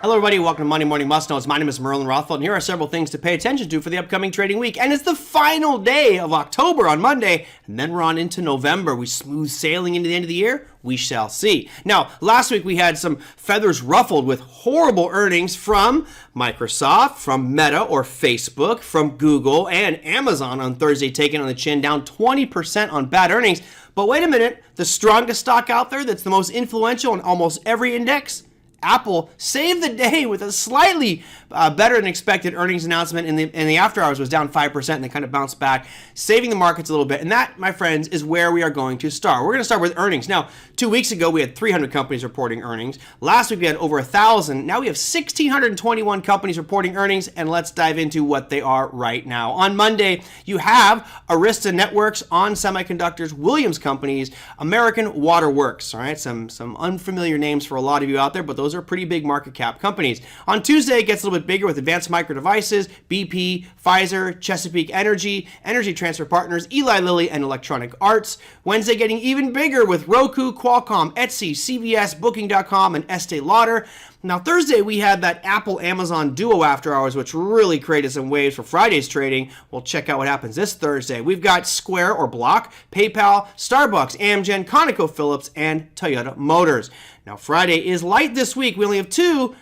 Hello everybody, welcome to Monday Morning Must Knows. My name is Merlin Rothfeld, and here are several things to pay attention to for the upcoming trading week. And it's the final day of October on Monday, and then we're on into November. We smooth sailing into the end of the year? We shall see. Now, last week we had some feathers ruffled with horrible earnings from Microsoft, from Meta or Facebook, from Google, and Amazon on Thursday, taking on the chin, down 20% on bad earnings. But wait a minute, the strongest stock out there that's the most influential in almost every index, Apple, saved the day with a slightly better than expected earnings announcement in the after hours. Was down 5% and they kind of bounced back, saving the markets a little bit. And that, my friends, is where we are going to start. We're going to start with earnings. Now, 2 weeks ago, we had 300 companies reporting earnings. Last week, we had over 1,000. Now we have 1,621 companies reporting earnings, and let's dive into what they are right now. On Monday, you have Arista Networks, On Semiconductors, Williams Companies, American Water Works. All right, some unfamiliar names for a lot of you out there, but those are pretty big market cap companies. On Tuesday, it gets a little bit bigger with Advanced Micro Devices, BP, Pfizer, Chesapeake Energy, Energy Transfer Partners, Eli Lilly, and Electronic Arts. Wednesday getting even bigger with Roku, Qualcomm, Etsy, CVS, Booking.com, and Estee Lauder. Now, Thursday, we had that Apple-Amazon duo after hours, which really created some waves for Friday's trading. We'll check out what happens this Thursday. We've got Square or Block, PayPal, Starbucks, Amgen, ConocoPhillips, and Toyota Motors. Now, Friday is light this week. We only have two,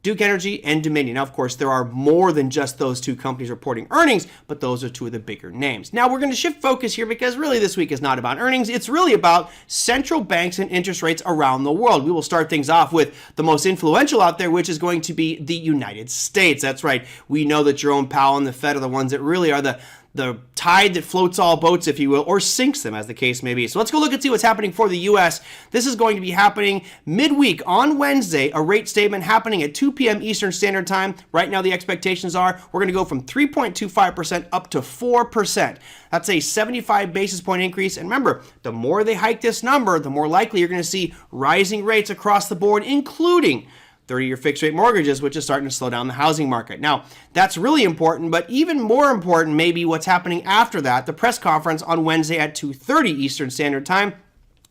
Duke Energy and Dominion. Now, of course, there are more than just those two companies reporting earnings, but those are two of the bigger names. Now, we're going to shift focus here because really this week is not about earnings. It's really about central banks and interest rates around the world. We will start things off with the most influential out there, which is going to be the United States. That's right. We know that Jerome Powell and the Fed are the ones that really are the tide that floats all boats, if you will, or sinks them, as the case may be. So let's go look and see what's happening for the U.S. This is going to be happening midweek on Wednesday, a rate statement happening at 2 p.m. Eastern Standard Time. Right now, the expectations are we're going to go from 3.25% up to 4%. That's a 75 basis point increase. And remember, the more they hike this number, the more likely you're going to see rising rates across the board, including 30-year fixed rate mortgages, which is starting to slow down the housing market. Now, that's really important, but even more important may be what's happening after that, the press conference on Wednesday at 2:30 Eastern Standard Time.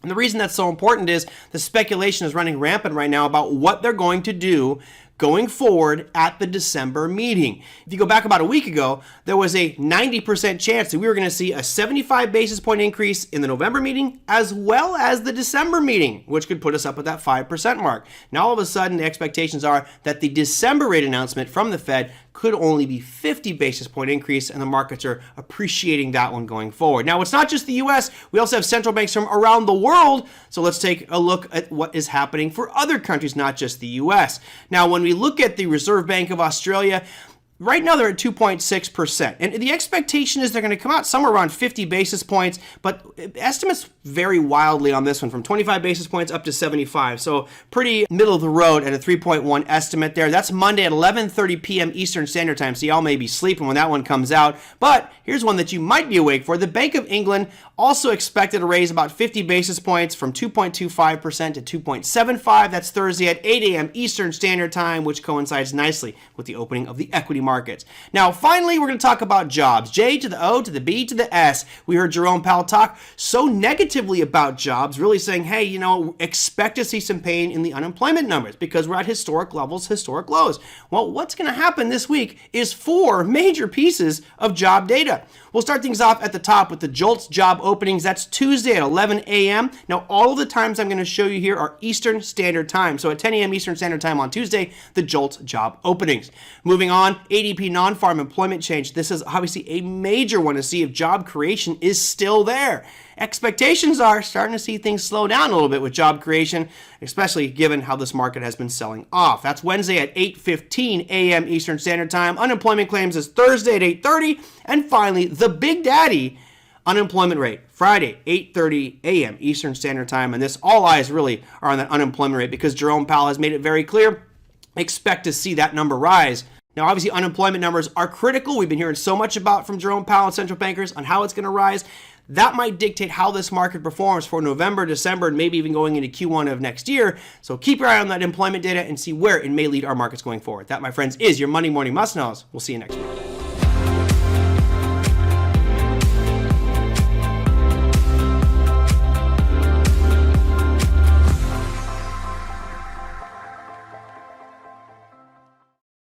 And the reason that's so important is the speculation is running rampant right now about what they're going to do going forward at the December meeting. If you go back about a week ago, there was a 90% chance that we were going to see a 75 basis point increase in the November meeting as well as the December meeting, which could put us up at that 5% mark. Now, all of a sudden, the expectations are that the December rate announcement from the Fed could only be 50 basis point increase, and the markets are appreciating that one going forward. Now, it's not just the U.S. We also have central banks from around the world, so let's take a look at what is happening for other countries, not just the U.S. Now, when we look at the Reserve Bank of Australia, right now, they're at 2.6%. And the expectation is they're going to come out somewhere around 50 basis points, but estimates vary wildly on this one, from 25 basis points up to 75. So pretty middle of the road at a 3.1 estimate there. That's Monday at 11:30 p.m. Eastern Standard Time. So y'all may be sleeping when that one comes out. But here's one that you might be awake for. The Bank of England also expected to raise about 50 basis points from 2.25% to 2.75. That's Thursday at 8 a.m. Eastern Standard Time, which coincides nicely with the opening of the equity markets. Now, finally, we're going to talk about jobs. J to the O to the B to the S. We heard Jerome Powell talk so negatively about jobs, really saying, hey, expect to see some pain in the unemployment numbers because we're at historic levels, historic lows. Well, what's going to happen this week is 4 major pieces of job data. We'll start things off at the top with the JOLTS job openings. That's Tuesday at 11 a.m. Now, all of the times I'm going to show you here are Eastern Standard Time. So at 10 a.m. Eastern Standard Time on Tuesday, the JOLTS job openings. Moving on, ADP non-farm employment change. This is obviously a major one to see if job creation is still there. Expectations are starting to see things slow down a little bit with job creation, especially given how this market has been selling off. That's Wednesday at 8:15 a.m. Eastern Standard Time. Unemployment claims is Thursday at 8:30. And finally, the Big Daddy unemployment rate, Friday, 8:30 a.m. Eastern Standard Time. And this, all eyes really are on that unemployment rate because Jerome Powell has made it very clear, expect to see that number rise. Now, obviously, unemployment numbers are critical. We've been hearing so much about from Jerome Powell and central bankers on how it's going to rise. That might dictate how this market performs for November, December, and maybe even going into Q1 of next year. So keep your eye on that employment data and see where it may lead our markets going forward. That, my friends, is your Monday Morning Must Knows. We'll see you next week.